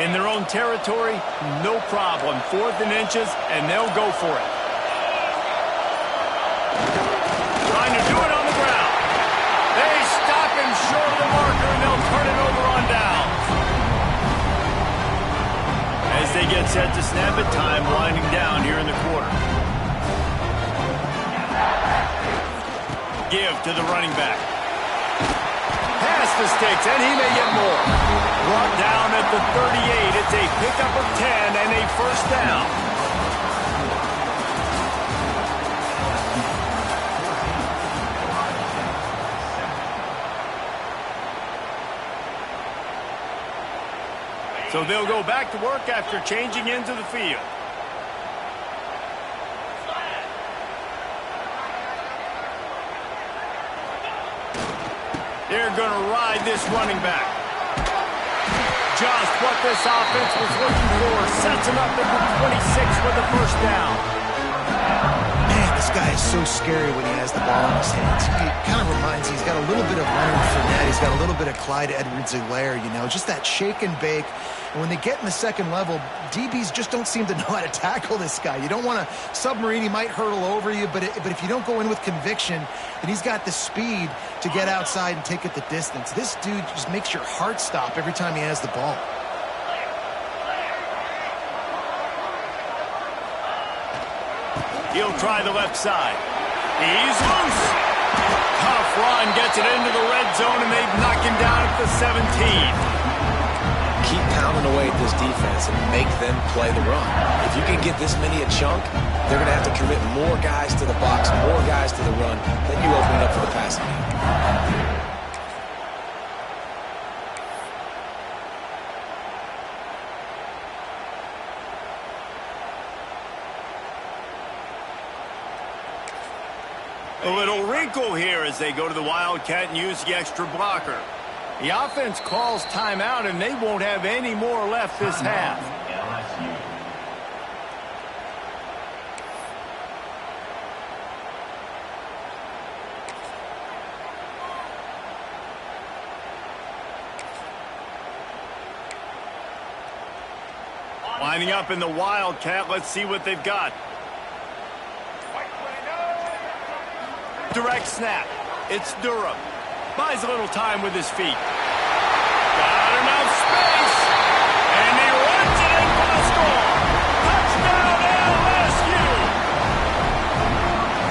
In their own territory, no problem. 4th and inches, and they'll go for it. Trying to do it on the ground. They stop him short of the marker, and they'll turn it over on downs. As they get set to snap it, time winding down here in the quarter. Give to the running back. Past the sticks, and he may get more. Brought down at the 38. It's a pickup of 10 and a first down. So they'll go back to work after changing into the field. They're going to ride this running back. Just what this offense was looking for. Sets him up at the 26 for the first down. Man, this guy is so scary when he has the ball in his hands. He kind of reminds me, he's got a little bit of Leonard Fournette. He's got a little bit of Clyde Edwards-Helaire, you know, just that shake and bake. And when they get in the second level, DBs just don't seem to know how to tackle this guy. You don't want to submarine. He might hurtle over you, but if you don't go in with conviction, then he's got the speed to get outside and take it the distance. This dude just makes your heart stop every time he has the ball. He'll try the left side. He's loose. Tough run gets it into the red zone, and they've knocked him down at the 17. Keep pounding away at this defense and make them play the run. If you can get this many a chunk, they're going to have to commit more guys to the box, more guys to the run, then you open it up for the passing game. A little wrinkle here as they go to the Wildcat and use the extra blocker. The offense calls timeout, and they won't have any more left this half. Lining up in the Wildcat, let's see what they've got. Direct snap. It's Durham. Buys a little time with his feet. Got enough space. And he runs it in for the score. Touchdown LSU.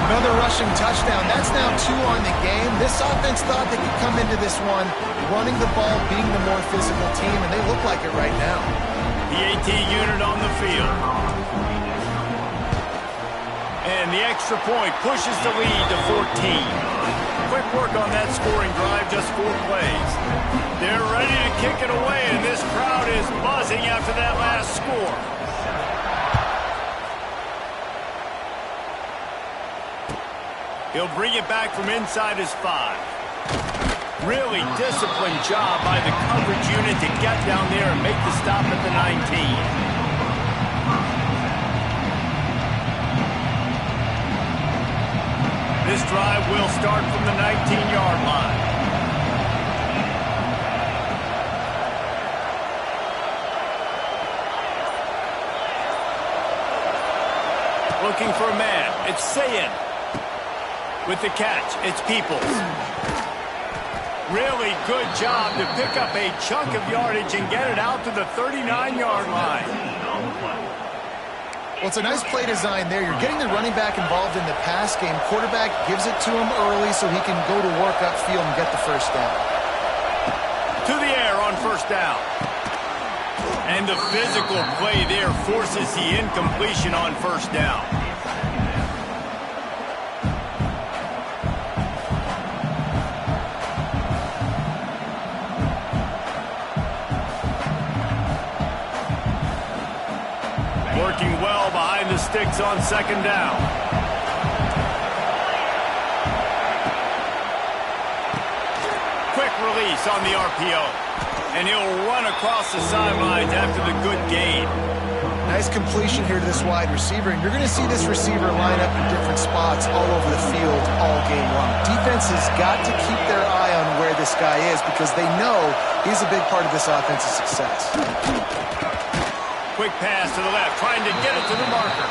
Another rushing touchdown. That's now 2 on the game. This offense thought they could come into this one running the ball, being the more physical team, and they look like it right now. The AT unit on the field. And the extra point pushes the lead to 14. Quick work on that scoring drive, just 4 plays. They're ready to kick it away, and this crowd is buzzing after that last score. He'll bring it back from inside his 5. Really disciplined job by the coverage unit to get down there and make the stop at the 19. This drive will start from the 19-yard line. Looking for a man. It's Sayin. With the catch, it's Peoples. Really good job to pick up a chunk of yardage and get it out to the 39-yard line. Well, it's a nice play design there. You're getting the running back involved in the pass game. Quarterback gives it to him early so he can go to work upfield and get the first down. To the air on first down. And the physical play there forces the incompletion on first down. Working well behind the sticks on second down. Quick release on the RPO. And he'll run across the sidelines after the good gain. Nice completion here to this wide receiver. And you're going to see this receiver line up in different spots all over the field all game long. Defense has got to keep their eye on where this this guy is because they know he's a big part of this offense's success. Quick pass to the left, trying to get it to the marker.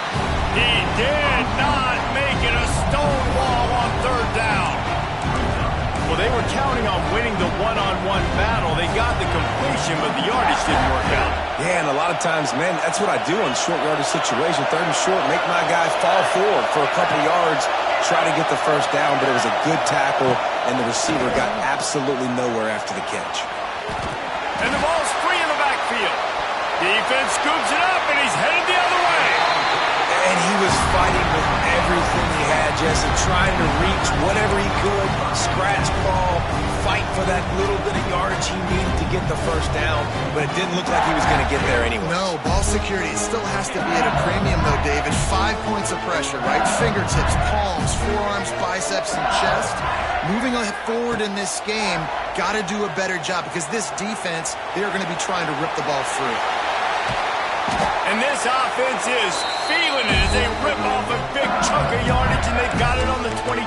He did not make it a stone wall on third down. Well, they were counting on winning the one-on-one battle. They got the completion, but the yardage didn't work out. Yeah, and a lot of times, man, that's what I do in short yardage situation. Third and short, make my guy fall forward for a couple yards, try to get the first down, but it was a good tackle, and the receiver got absolutely nowhere after the catch. And the ball's free in the backfield. Defense scoops it up, and he's headed the other way. And he was fighting with everything he had, Jesse, trying to reach whatever he could, scratch ball, fight for that little bit of yardage he needed to get the first down, but it didn't look like he was going to get there anyway. No, ball security still has to be at a premium, though, David. 5 points of pressure, right? Fingertips, palms, forearms, biceps, and chest. Moving forward in this game, got to do a better job because this defense, they're going to be trying to rip the ball free. And this offense is feeling it as they rip off a big chunk of yardage, and they've got it on the 22.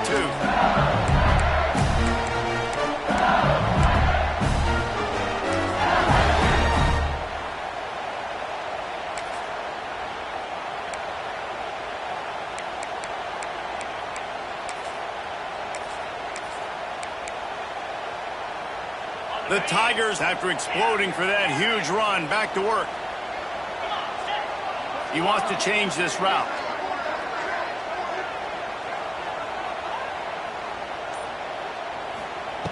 The Tigers, after exploding for that huge run, back to work. He wants to change this route.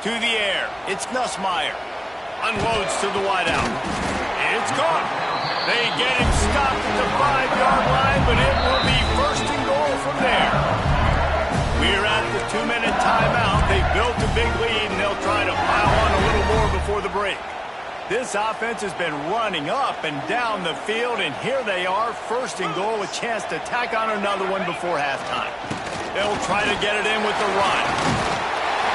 To the air. It's Nussmeier. Unloads to the wideout. It's gone. They get him stopped at the 5-yard line, but it will be first and goal from there. We're at the 2-minute timeout. They built a big lead, and they'll try to pile on a little more before the break. This offense has been running up and down the field, and here they are, first and goal, a chance to tack on another one before halftime. They'll try to get it in with the run.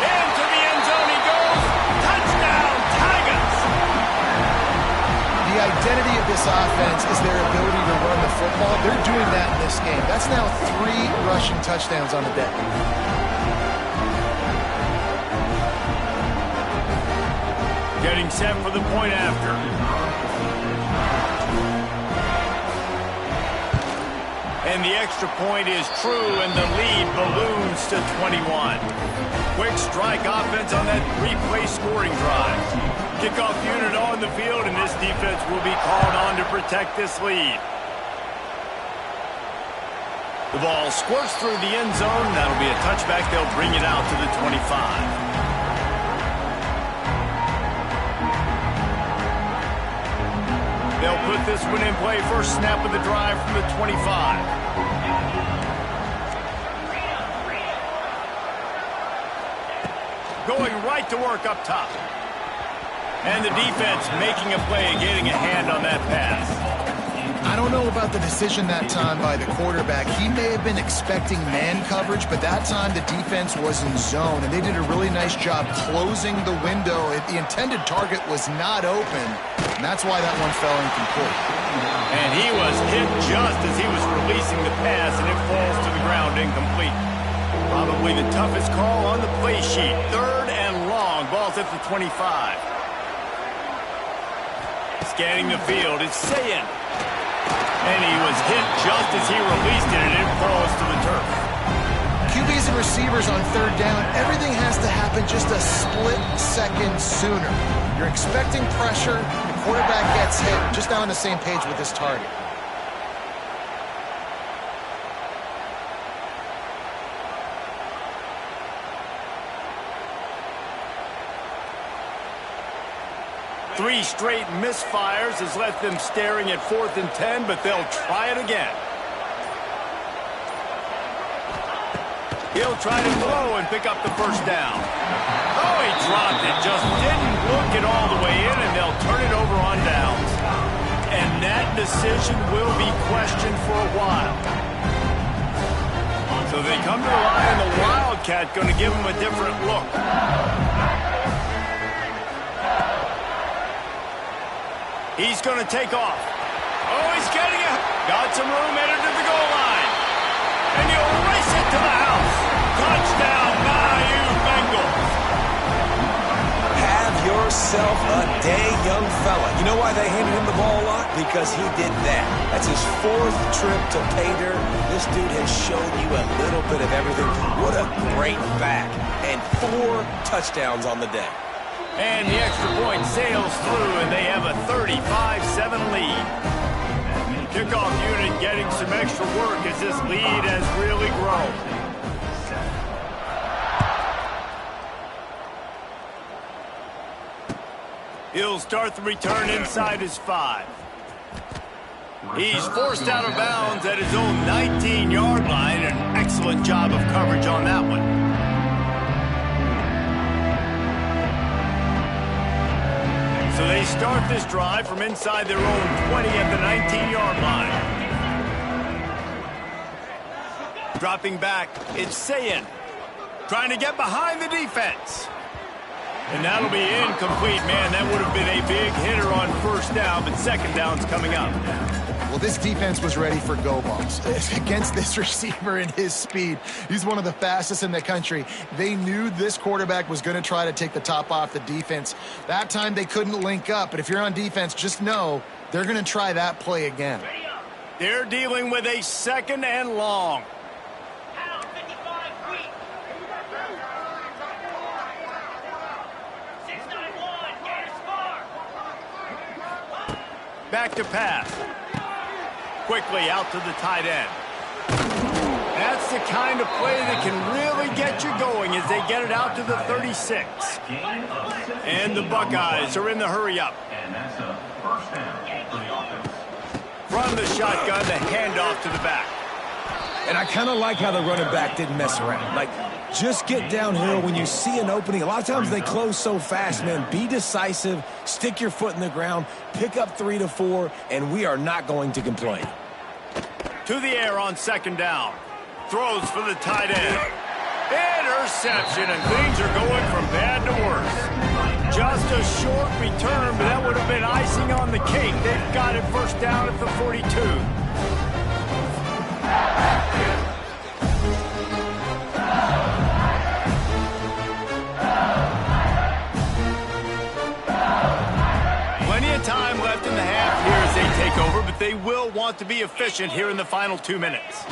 Into the end zone he goes. Touchdown, Tigers! The identity of this offense is their ability to run the football. They're doing that in this game. That's now 3 rushing touchdowns on the day. Getting set for the point after. And the extra point is true, and the lead balloons to 21. Quick strike offense on that 3-play scoring drive. Kickoff unit on the field, and this defense will be called on to protect this lead. The ball squirts through the end zone. That'll be a touchback. They'll bring it out to the 25. They'll put this one in play. First snap of the drive from the 25. Going right to work up top. And the defense making a play, getting a hand on that pass. I don't know about the decision that time by the quarterback. He may have been expecting man coverage, but that time the defense was in zone, and they did a really nice job closing the window. The intended target was not open, and that's why that one fell incomplete. And he was hit just as he was releasing the pass, and it falls to the ground incomplete. Probably the toughest call on the play sheet. 3rd and long. Ball's at the 25. Scanning the field, it's Sayin. And he was hit just as he released it, and it falls to the turf. QBs and receivers on 3rd down, everything has to happen just a split second sooner. You're expecting pressure, the quarterback gets hit, just not on the same page with his target. Three straight misfires has left them staring at 4th and 10, but they'll try it again. He'll try to throw and pick up the first down. Oh, he dropped it. Just didn't look it all the way in, and they'll turn it over on downs. And that decision will be questioned for a while. So they come to the line, and the Wildcat going to give them a different look. He's going to take off. Oh, he's getting it. Got some room headed to the goal line. And he'll race it to the house. Touchdown, Bayou Bengals. himself a dang young fella. You know why they handed him the ball a lot? Because he did that. That's his 4th trip to pay dirt. This dude has shown you a little bit of everything. What a great back. And 4 touchdowns on the day. And the extra point sails through, and they have a 35-7 lead. Kickoff unit getting some extra work as this lead has really grown. He'll start the return inside his 5. He's forced out of bounds at his own 19-yard line. An excellent job of coverage on that one. So they start this drive from inside their own 20 at the 19-yard line. Dropping back, it's Ncaa trying to get behind the defense. And that'll be incomplete, man. That would have been a big hitter on first down, but second down's coming up. Well, this defense was ready for go balls against this receiver and his speed. He's one of the fastest in the country. They knew this quarterback was going to try to take the top off the defense. That time they couldn't link up, but if you're on defense, just know they're going to try that play again. They're dealing with a 2nd and long. Back to pass. Quickly out to the tight end. That's the kind of play that can really get you going as they get it out to the 36. And the Buckeyes are in the hurry-up. From the shotgun, the handoff to the back. And I kind of like how the running back didn't mess around. Like, just get downhill when you see an opening. A lot of times they close so fast, man. Be decisive, stick your foot in the ground, pick up 3 to 4, and we are not going to complain. To the air on 2nd down. Throws for the tight end. Interception, and things are going from bad to worse. Just a short return, but that would have been icing on the cake. They've got it first down at the 42. Plenty of time left in the half here as they take over, but they will want to be efficient here in the final 2 minutes.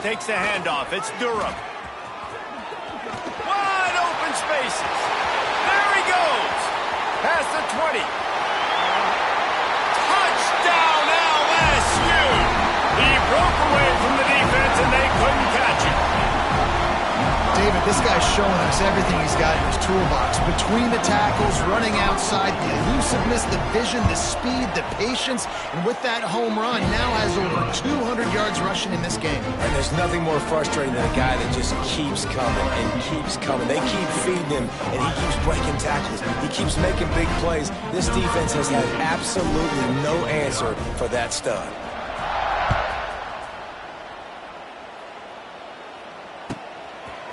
Takes the handoff. It's Durham. Wide open spaces. There he goes. Past the 20. Touchdown LSU. He broke away from the defense and they couldn't catch him. David, this guy's showing us everything he's got in his toolbox. Between the tackles, running outside, the elusiveness, the vision, the speed, the patience, and with that home run, now has over 200 yards rushing in this game. And there's nothing more frustrating than a guy that just keeps coming and keeps coming. They keep feeding him, and he keeps breaking tackles. He keeps making big plays. This defense has had absolutely no answer for that stud.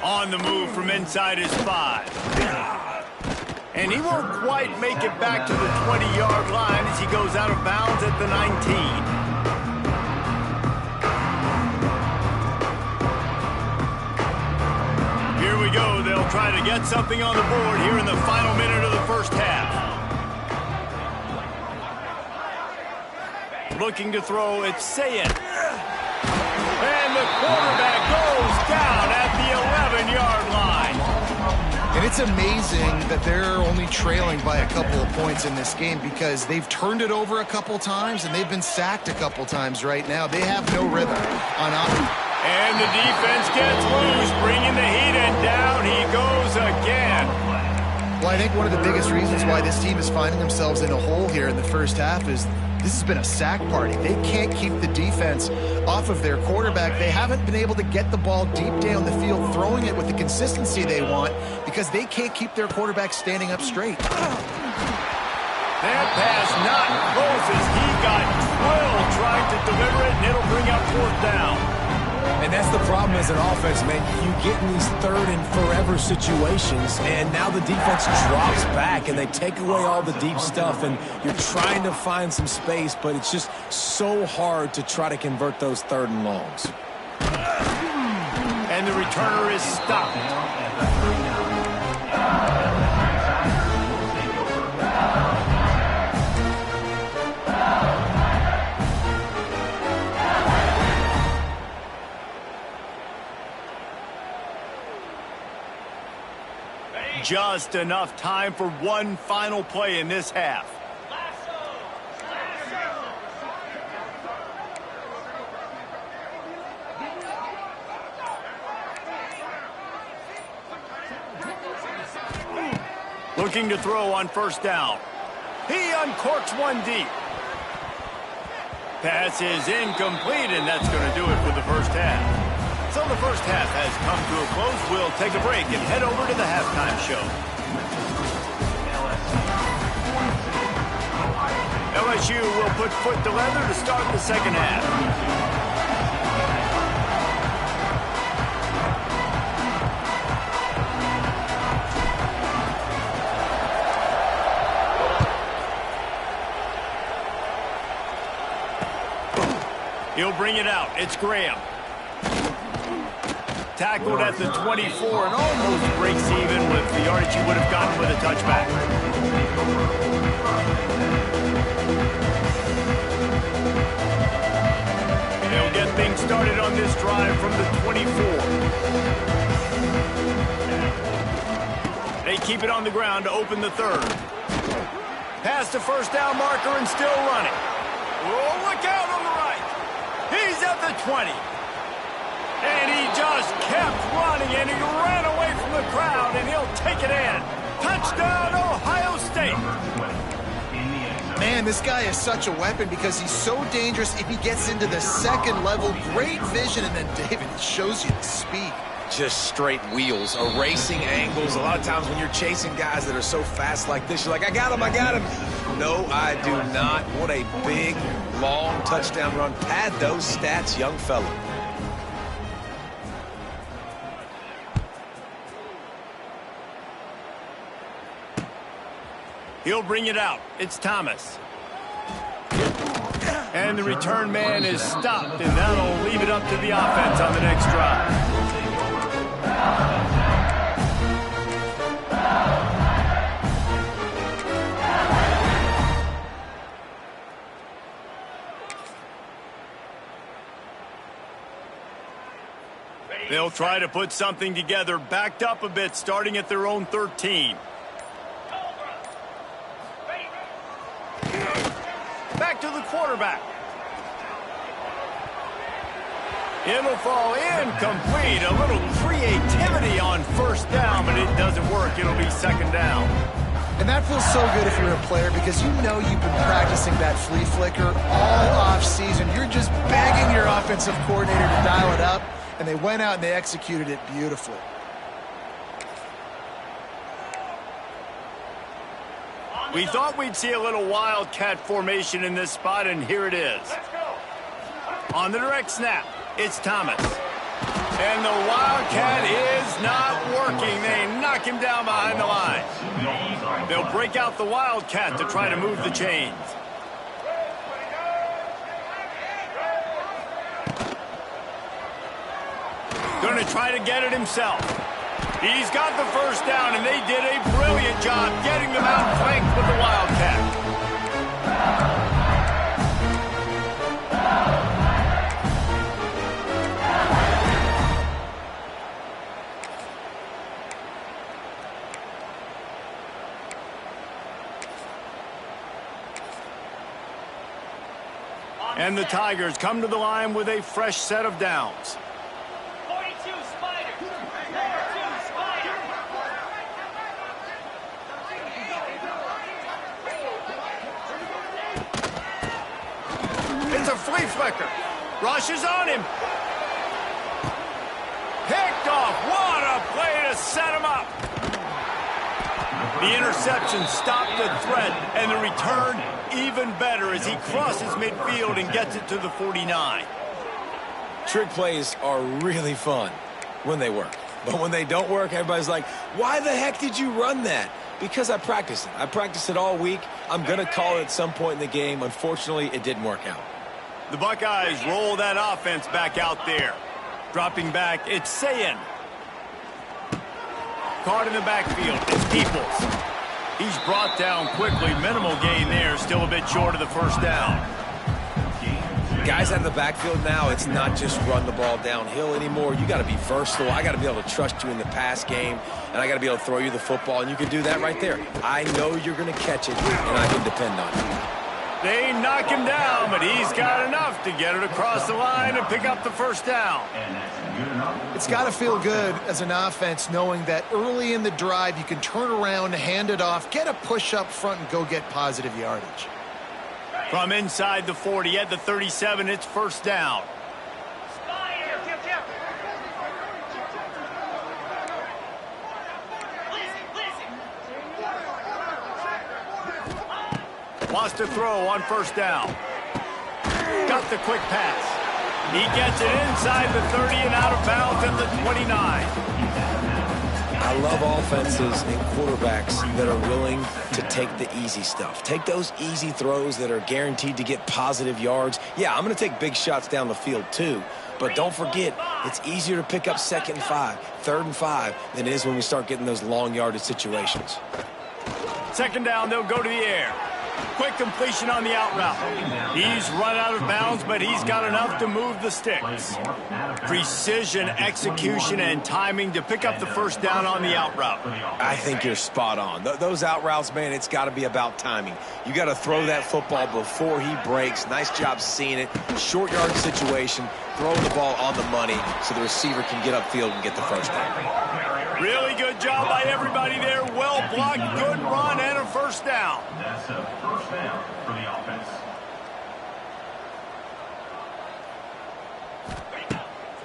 On the move from inside his 5. And he won't quite make it back to the 20-yard line as he goes out of bounds at the 19. Here we go. They'll try to get something on the board here in the final minute of the first half. Looking to throw, it's Ncaa. And the quarterback goes down at the 11-yard line. And it's amazing that they're only trailing by a couple of points in this game because they've turned it over a couple times and they've been sacked a couple times right now. They have no rhythm on offense. And the defense gets loose, bringing the heat, and down he goes again. Well, I think one of the biggest reasons why this team is finding themselves in a hole here in the first half is this has been a sack party. They can't keep the defense off of their quarterback. They haven't been able to get the ball deep down the field, throwing it with the consistency they want because they can't keep their quarterback standing up straight. That pass not close as he got drilled trying to deliver it, and it'll bring up 4th down. And that's the problem as an offense, man. You get in these 3rd and forever situations, and now the defense drops back, and they take away all the deep stuff, and you're trying to find some space, but it's just so hard to try to convert those 3rd and longs. And the returner is stopped. Just enough time for one final play in this half. Looking to throw on first down. He uncorks one deep. Pass is incomplete, and that's going to do it for the first half. So the first half has come to a close. We'll take a break and head over to the halftime show. LSU will put foot to leather to start the second half. He'll bring it out. It's Graham. Tackled at the 24 and almost breaks even with the yardage he would have gotten with a touchback. They'll get things started on this drive from the 24. They keep it on the ground to open the third. Past the first down marker and still running. Oh, look out on the right. He's at the 20. And he just kept running, and he ran away from the crowd, and he'll take it in. Touchdown, Ohio State. Man, this guy is such a weapon because he's so dangerous if he gets into the second level. Great vision, and then David shows you the speed. Just straight wheels, erasing angles. A lot of times when you're chasing guys that are so fast like this, you're like, I got him, I got him. No, I do not. What a big, long touchdown run. Pad those stats, young fella. He'll bring it out. It's Thomas. And the return man is stopped, and that'll leave it up to the offense on the next drive. They'll try to put something together, backed up a bit, starting at their own 13. Back to the quarterback. It'll fall incomplete. A little creativity on first down, but it doesn't work. It'll be second down. And that feels so good if you're a player because you know you've been practicing that flea flicker all off season. You're just begging your offensive coordinator to dial it up, and they went out and they executed it beautifully. We thought we'd see a little wildcat formation in this spot, and here it is. On the direct snap, it's Thomas. And the wildcat is not working. They knock him down behind the line. They'll break out the wildcat to try to move the chains. Going to try to get it himself. He's got the first down, and they did a brilliant job getting them out flanked with the wildcat. And the Tigers come to the line with a fresh set of downs. It's a flea flicker. Rush is on him. Picked off. What a play to set him up. The interception stopped the threat, and the return even better as he crosses midfield and gets it to the 49. Trick plays are really fun when they work. But when they don't work, everybody's like, why the heck did you run that? Because I practiced it. I practiced it all week. I'm going to call it at some point in the game. Unfortunately, it didn't work out. The Buckeyes roll that offense back out there. Dropping back, it's Ncaa. Caught in the backfield, it's Peoples. He's brought down quickly. Minimal gain there, still a bit short of the first down. Guys out of the backfield now, it's not just run the ball downhill anymore. You got to be versatile. I got to be able to trust you in the pass game, and I got to be able to throw you the football, and you can do that right there. I know you're going to catch it, and I can depend on it. They knock him down, but he's got enough to get it across the line and pick up the first down. It's got to feel good as an offense knowing that early in the drive you can turn around, hand it off, get a push up front, and go get positive yardage. From inside the 40 at the 37, it's first down. Wants to throw on first down. Got the quick pass. He gets it inside the 30 and out of bounds at the 29. I love offenses and quarterbacks that are willing to take the easy stuff. Take those easy throws that are guaranteed to get positive yards. Yeah, I'm going to take big shots down the field too. But don't forget, it's easier to pick up 2nd and 5, 3rd and 5 than it is when we start getting those long yardage situations. Second down, they'll go to the air. Quick completion on the out route. He's run out of bounds, but he's got enough to move the sticks. Precision, execution, and timing to pick up the first down on the out route. I think you're spot on. Those out routes, man, it's got to be about timing. You got to throw that football before he breaks. Nice job seeing it. Short yard situation, throwing the ball on the money so the receiver can get upfield and get the first down. Really good job by everybody there. Well blocked, good run, and a first down. That's a first down for the offense.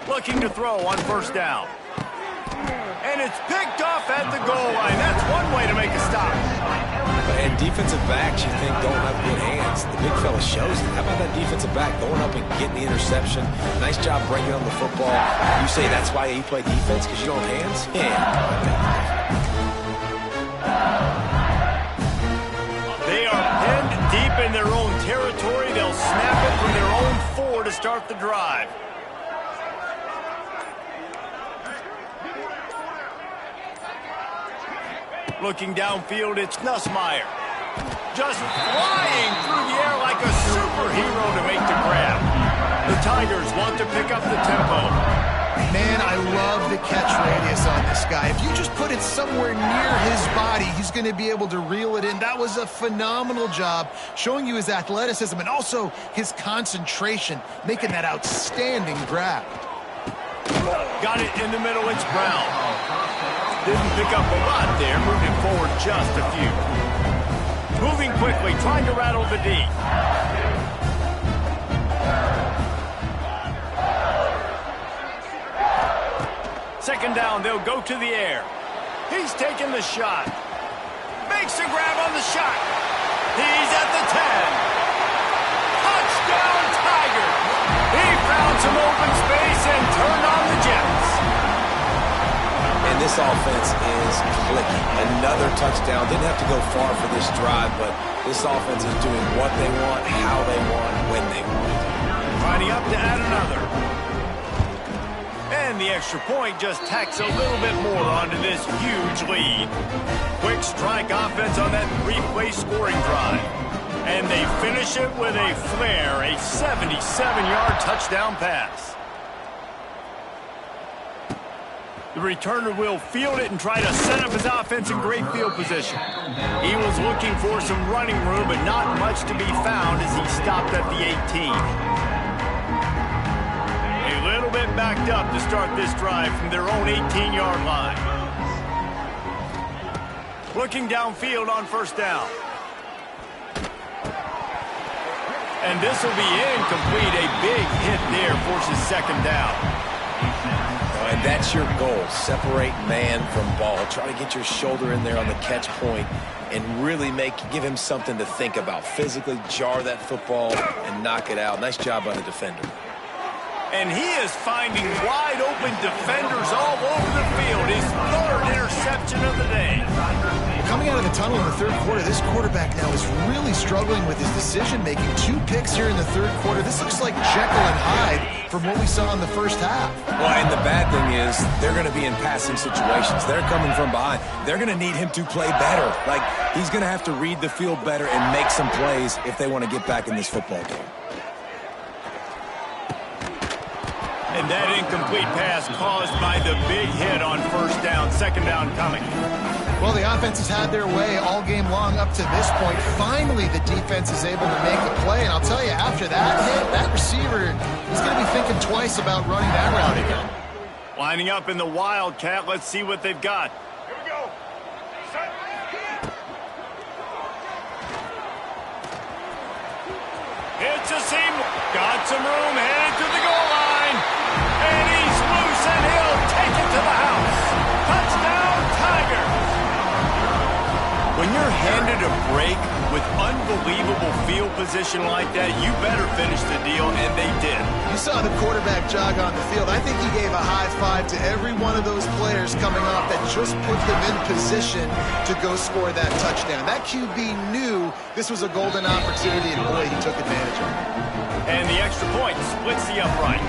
Looking to throw on first down. And it's picked off at the goal line. That's one way to make a stop. And defensive backs, you think, don't have good hands. The big fella shows it. How about that defensive back going up and getting the interception? Nice job breaking on the football. You say that's why you play defense, because you don't have hands? Yeah. They are pinned deep in their own territory. They'll snap it from their own 4 to start the drive. Looking downfield, it's Nussmeier. Just flying through the air like a superhero to make the grab. The Tigers want to pick up the tempo. Man, I love the catch radius on this guy. If you just put it somewhere near his body, he's going to be able to reel it in. That was a phenomenal job, showing you his athleticism and also his concentration, making that outstanding grab. Got it in the middle, it's Brown. Didn't pick up a lot there, moving forward just a few. Moving quickly, trying to rattle the D. Second down, they'll go to the air. He's taking the shot. Makes a grab on the shot. He's at the 10. Touchdown, Tiger. He found some open space and turned on the Jets. And this offense is clicking. Another touchdown. Didn't have to go far for this drive, but this offense is doing what they want, how they want, when they want. Lining up to add another. And the extra point just tacks a little bit more onto this huge lead. Quick strike offense on that 3-play scoring drive. And they finish it with a flair, a 77-yard touchdown pass. The returner will field it and try to set up his offense in great field position. He was looking for some running room, but not much to be found as he stopped at the 18. A little bit backed up to start this drive from their own 18-yard line. Looking downfield on first down. And this will be incomplete. A big hit there forces second down. And that's your goal. Separate man from ball. Try to get your shoulder in there on the catch point and really give him something to think about. Physically jar that football and knock it out. Nice job by the defender. And he is finding wide open defenders all over the field. His 3rd interception of the day. Coming out of the tunnel in the 3rd quarter, this quarterback now is really struggling with his decision-making. 2 picks here in the 3rd quarter. This looks like Jekyll and Hyde from what we saw in the first half. Well, and the bad thing is they're going to be in passing situations. They're coming from behind. They're going to need him to play better. Like, he's going to have to read the field better and make some plays if they want to get back in this football game. And that incomplete pass caused by the big hit on first down. Second down coming. Well, the offense has had their way all game long up to this point. Finally, the defense is able to make a play. And I'll tell you, after that hit, that receiver is going to be thinking twice about running that route again. Lining up in the Wildcat. Let's see what they've got. Here we go. Set. It's a seam. Got some room. Headed to the goal line. And he's loose, and he'll take it to the house. Touchdown, Tigers. When you're handed a break with unbelievable field position like that, you better finish the deal, and they did. You saw the quarterback jog on the field. I think he gave a high five to every one of those players coming off that just put them in position to go score that touchdown. That QB knew this was a golden opportunity, and boy, he took advantage of it. And the extra point splits the uprights.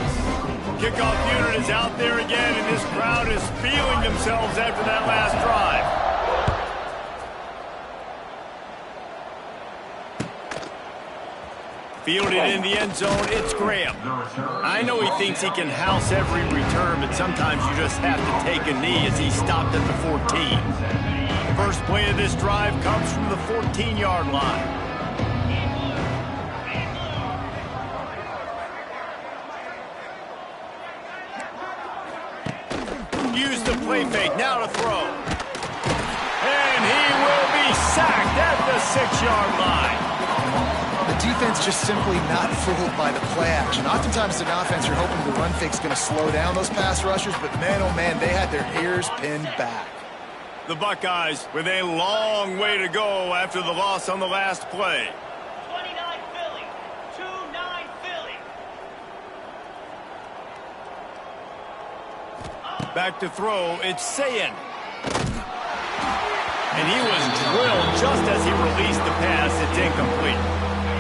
Kickoff unit is out there again, and this crowd is feeling themselves after that last drive. Fielded in the end zone, it's Graham. I know he thinks he can house every return, but sometimes you just have to take a knee as he stopped at the 14. First play of this drive comes from the 14-yard line. Use the play fake, now to throw. And he will be sacked at the 6-yard line. The defense just simply not fooled by the play action. Oftentimes, an offense, you're hoping the run fake's going to slow down those pass rushers, but man, oh man, they had their ears pinned back. The Buckeyes with a long way to go after the loss on the last play. 29 Philly, 2-9 Philly. Back to throw, it's Sayin. And he was drilled just as he released the pass. It's incomplete.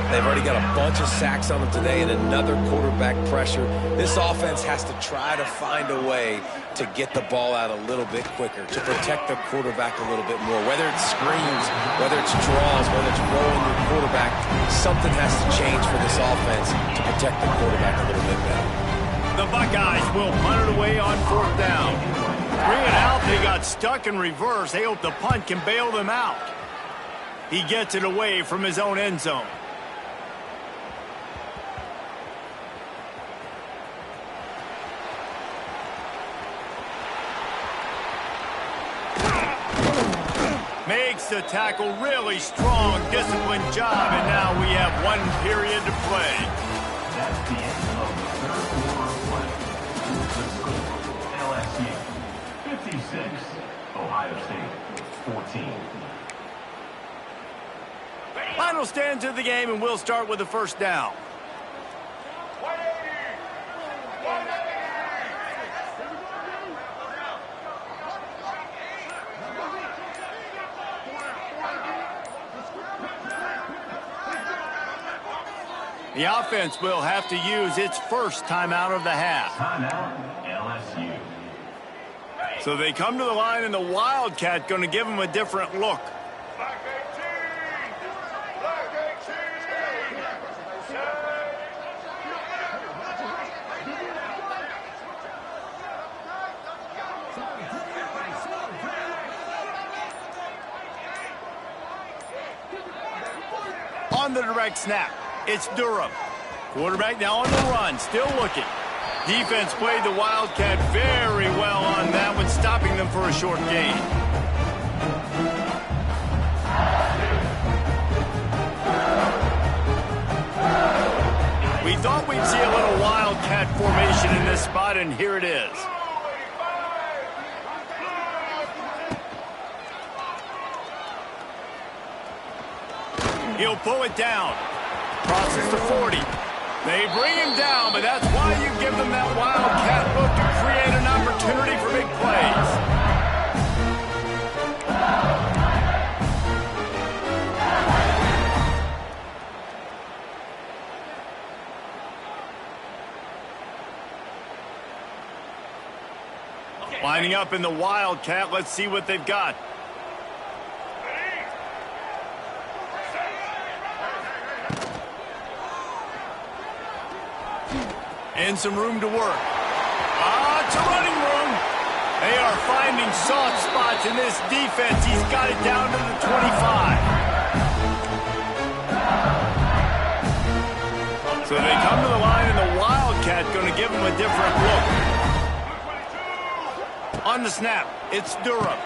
They've already got a bunch of sacks on them today and another quarterback pressure. This offense has to try to find a way to get the ball out a little bit quicker, to protect the quarterback a little bit more. Whether it's screens, whether it's draws, whether it's rolling your quarterback, something has to change for this offense to protect the quarterback a little bit better. The Buckeyes will punt it away on fourth down. 3 and out, they got stuck in reverse. They hope the punt can bail them out. He gets it away from his own end zone. Makes the tackle really strong, disciplined job, and now we have 1 period to play. That's the end of the third quarter of play. The score, LSU 56, Ohio State 14. Final stands of the game, and we'll start with the first down. The offense will have to use its first timeout of the half. Timeout, LSU. So they come to the line, and the Wildcat going to give them a different look. On the direct snap, it's Durham. Quarterback now on the run, still looking. Defense played the Wildcat very well on that one, stopping them for a short gain. We thought we'd see a little Wildcat formation in this spot, and here it is. He'll pull it down. Crosses to 40. They bring him down, but that's why you give them that Wildcat look to create an opportunity for big plays. Lining up in the Wildcat, let's see what they've got. And some room to work. It's a running room. They are finding soft spots in this defense. He's got it down to the 25. So they come to the line, and the Wildcat going to give him a different look. On the snap, it's Durham.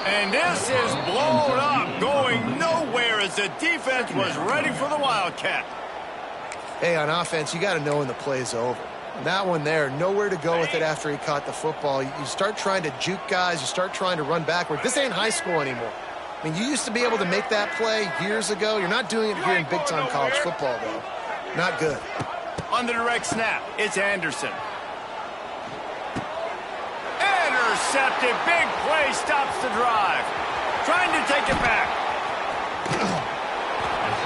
And this is blown up, going nowhere as the defense was ready for the Wildcat. Hey, on offense, you got to know when the play's over. That one there, nowhere to go with it after he caught the football. You start trying to juke guys. You start trying to run backward. This ain't high school anymore. I mean, you used to be able to make that play years ago. You're not doing it here in big-time college football, though. Not good. On the direct snap, it's Anderson. Intercepted. Big play stops the drive. Trying to take it back.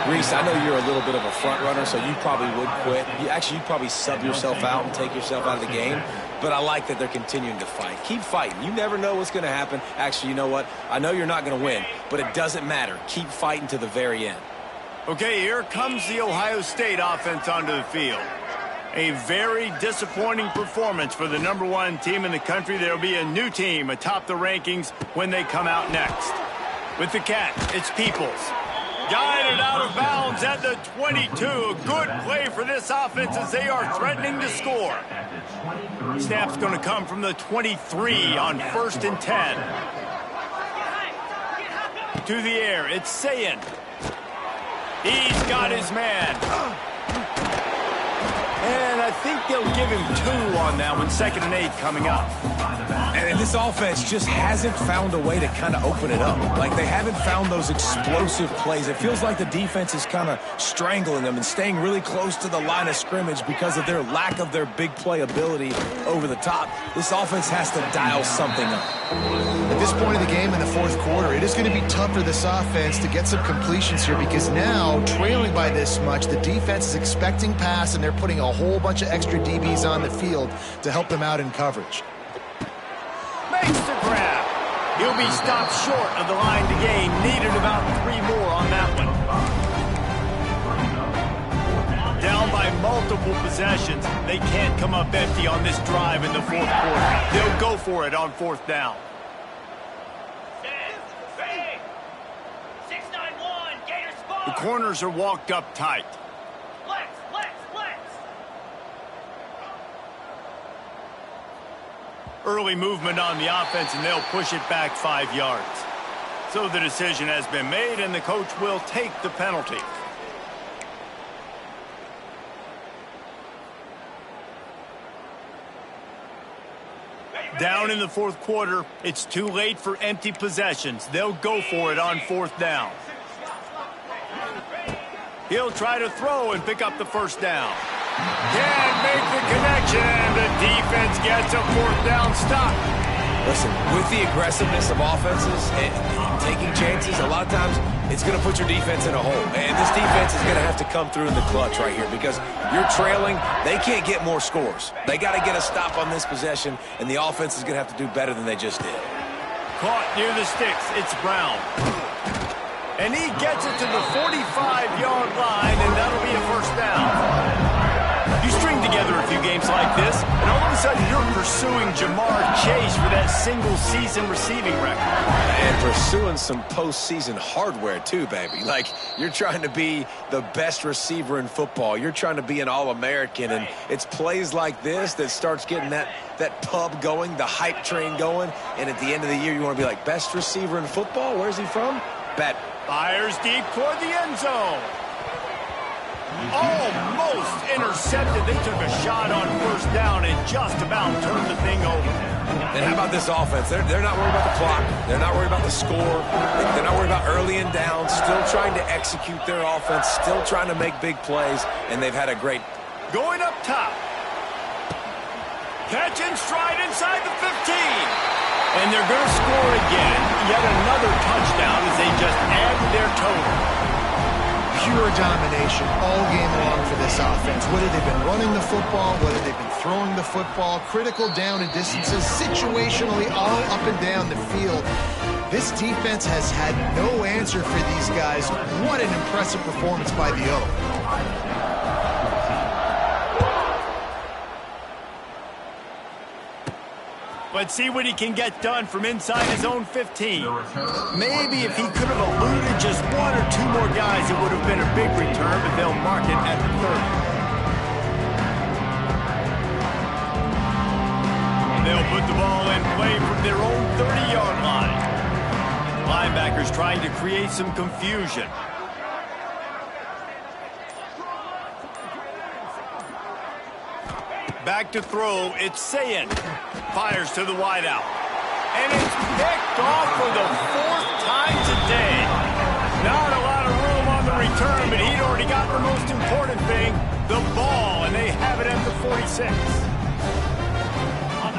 Reese, I know you're a little bit of a front runner, so you probably would quit. You'd probably sub yourself out and take yourself out of the game. But I like that they're continuing to fight. Keep fighting. You never know what's going to happen. Actually, you know what? I know you're not going to win, but it doesn't matter. Keep fighting to the very end. Okay, here comes the Ohio State offense onto the field. A very disappointing performance for the #1 team in the country. There will be a new team atop the rankings when they come out next. With the catch, it's Peoples. Guided out of bounds at the 22. A good play for this offense as they are threatening to score. Snap's going to come from the 23 on 1st and 10. To the air, it's Sayin. He's got his man. And I think they'll give him 2 on that one. 2nd and 8 coming up. And this offense just hasn't found a way to kind of open it up. Like, they haven't found those explosive plays. It feels like the defense is kind of strangling them and staying really close to the line of scrimmage because of their lack of their big play ability over the top. This offense has to dial something up. At this point of the game in the 4th quarter, it is going to be tough for this offense to get some completions here because now, trailing by this much, the defense is expecting pass, and they're putting a whole bunch of extra DBs on the field to help them out in coverage. Makes the grab. He'll be stopped short of the line to gain. Needed about 3 more on that one. Down by multiple possessions. They can't come up empty on this drive in the 4th quarter. They'll go for it on 4th down. 6-9-1, Gator Spot. The corners are walked up tight. Flex. Early movement on the offense, and they'll push it back 5 yards. So the decision has been made, and the coach will take the penalty. Down in the 4th quarter, it's too late for empty possessions. They'll go for it on 4th down. He'll try to throw and pick up the 1st down. Can't make the connection. The defense gets a 4th down stop. Listen, with the aggressiveness of offenses and taking chances, a lot of times it's going to put your defense in a hole. And this defense is going to have to come through in the clutch right here because you're trailing. They can't get more scores. They got to get a stop on this possession, and the offense is going to have to do better than they just did. Caught near the sticks. It's Brown. And he gets it to the 45-yard line, and that'll be a 1st down. You string together a few games like this, and all of a sudden you're pursuing Jamar Chase for that single-season receiving record. And pursuing some postseason hardware, too, baby. Like, you're trying to be the best receiver in football. You're trying to be an All-American, and it's plays like this that starts getting that pub going, the hype train going, and at the end of the year you want to be like, best receiver in football? Where's he from? Bet. Fires deep toward the end zone. Almost intercepted. They took a shot on 1st down and just about turned the thing over. And how about this offense? They're not worried about the clock. They're not worried about the score. They're not worried about early and down. Still trying to execute their offense. Still trying to make big plays. And they've had a great... Going up top. Catch and stride inside the 15. And they're going to score again. Yet another touchdown as they just add to their total. Pure domination all game long for this offense. Whether they've been running the football, whether they've been throwing the football, critical down and distances, situationally all up and down the field. This defense has had no answer for these guys. What an impressive performance by the O. But see what he can get done from inside his own 15. Maybe if he could have eluded just one or two more guys, it would have been a big return, but they'll mark it at the 30. They'll put the ball in play from their own 30-yard line. Linebackers trying to create some confusion. Back to throw, it's Ncaa. Fires to the wideout. And it's picked off for the 4th time today. Not a lot of room on the return, but he'd already got the most important thing, the ball, and they have it at the 46.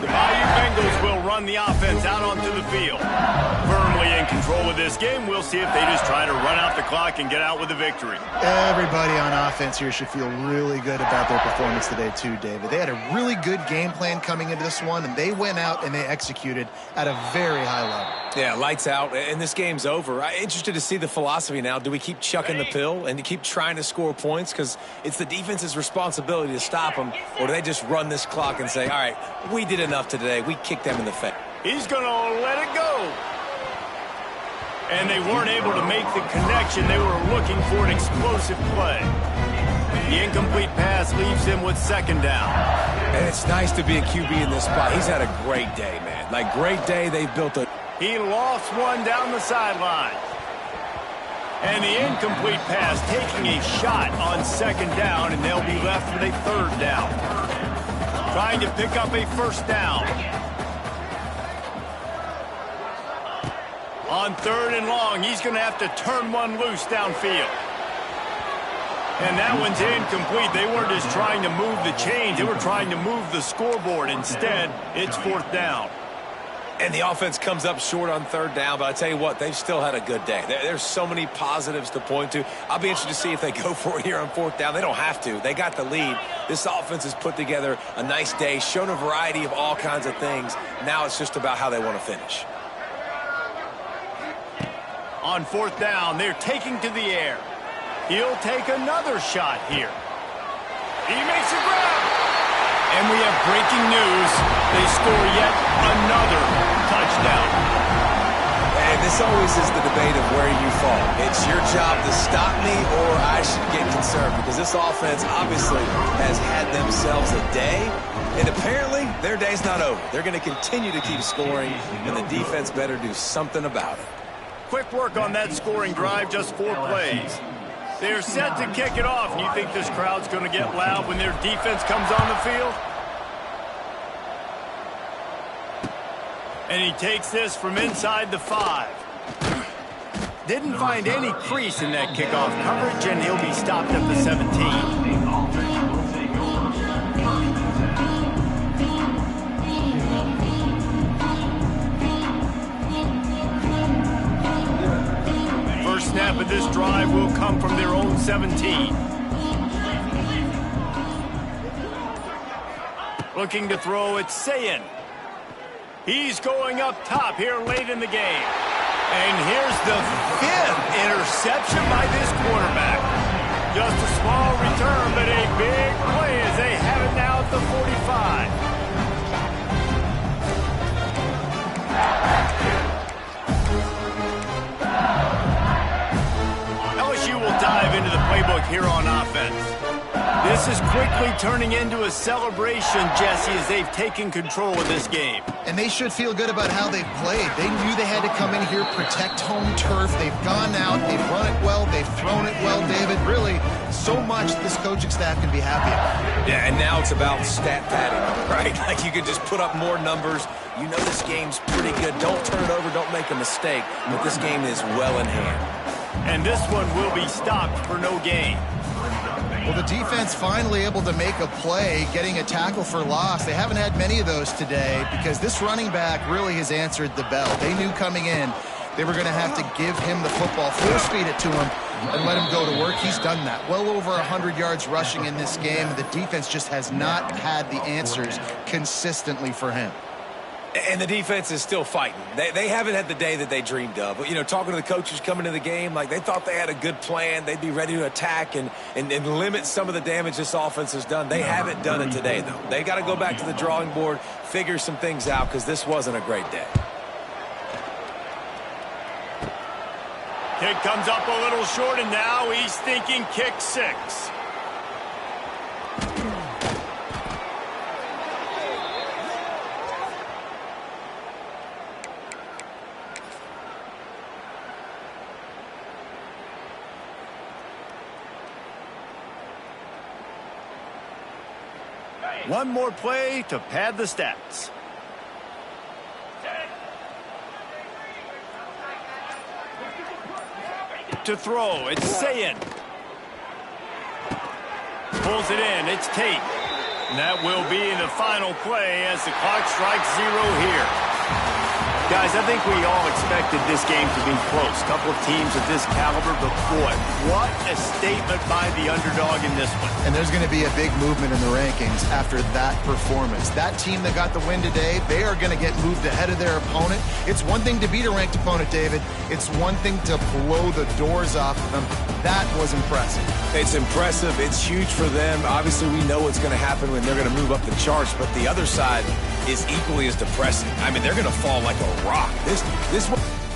The Bayou Bengals will run the offense out onto the field. Firmly in control of this game. We'll see if they just try to run out the clock and get out with a victory. Everybody on offense here should feel really good about their performance today too, David. They had a really good game plan coming into this one, and they went out and they executed at a very high level. Yeah, lights out, and this game's over. I'm interested to see the philosophy now. Do we keep chucking the pill and keep trying to score points because it's the defense's responsibility to stop them, or do they just run this clock and say, all right, we did enough today. We kicked them in the face. He's going to let it go. And they weren't able to make the connection. They were looking for an explosive play. The incomplete pass leaves him with 2nd down. And it's nice to be a QB in this spot. He's had a great day, man. Like, great day. They've built a... He lost one down the sideline. And the incomplete pass taking a shot on 2nd down, and they'll be left with a 3rd down. Trying to pick up a 1st down. On 3rd and long, he's going to have to turn one loose downfield. And that one's incomplete. They weren't just trying to move the chains. They were trying to move the scoreboard. Instead, it's 4th down. And the offense comes up short on 3rd down, but I tell you what, they've still had a good day. There's so many positives to point to. I'll be interested to see if they go for it here on 4th down. They don't have to. They got the lead. This offense has put together a nice day, shown a variety of all kinds of things. Now it's just about how they want to finish. On 4th down, they're taking to the air. He'll take another shot here. He makes a grab. And we have breaking news. They score yet another touchdown. And this always is the debate of where you fall. It's your job to stop me or I should get concerned because this offense obviously has had themselves a day. And apparently their day's not over. They're going to continue to keep scoring, and the defense better do something about it. Quick work on that scoring drive, just 4 plays. They're set to kick it off. And you think this crowd's going to get loud when their defense comes on the field? And he takes this from inside the 5. Didn't find any crease in that kickoff coverage, and he'll be stopped at the 17. Snap of this drive will come from their own 17. Looking to throw, it's Ncaa. He's going up top here late in the game. And here's the 5th interception by this quarterback. Just a small return, but a big play as they have it now at the 45. Will dive into the playbook here on offense. This is quickly turning into a celebration, Jesse, as they've taken control of this game. And they should feel good about how they've played. They knew they had to come in here, protect home turf. They've gone out, they've run it well, they've thrown it well, David. Really, so much this coaching staff can be happy about. Yeah, and now it's about stat padding, right? Like you can just put up more numbers. You know this game's pretty good. Don't turn it over, don't make a mistake. But this game is well in hand. And this one will be stopped for no gain. Well, the defense finally able to make a play, getting a tackle for loss. They haven't had many of those today because this running back really has answered the bell. They knew coming in they were going to have to give him the football, force feed it to him, and let him go to work. He's done that. Well over 100 yards rushing in this game. The defense just has not had the answers consistently for him. And the defense is still fighting. They haven't had the day that they dreamed of. But, you know, talking to the coaches coming into the game, like they thought they had a good plan. They'd be ready to attack and limit some of the damage this offense has done. They haven't done it today, though. They got to go back to the drawing board, figure some things out, because this wasn't a great day. Kick comes up a little short, and now he's thinking kick 6. One more play to pad the stats. To throw, it's Ncaa. Pulls it in, it's Tate. And that will be the final play as the clock strikes 0 here. Guys, I think we all expected this game to be close. Couple of teams of this caliber, but boy, what a statement by the underdog in this one. And there's going to be a big movement in the rankings after that performance. That team that got the win today, they are going to get moved ahead of their opponent. It's one thing to beat a ranked opponent, David. It's one thing to blow the doors off of them. That was impressive. It's impressive. It's huge for them. Obviously, we know what's going to happen when they're going to move up the charts, but the other side is equally as depressing. I mean, they're going to fall like a rock. This one.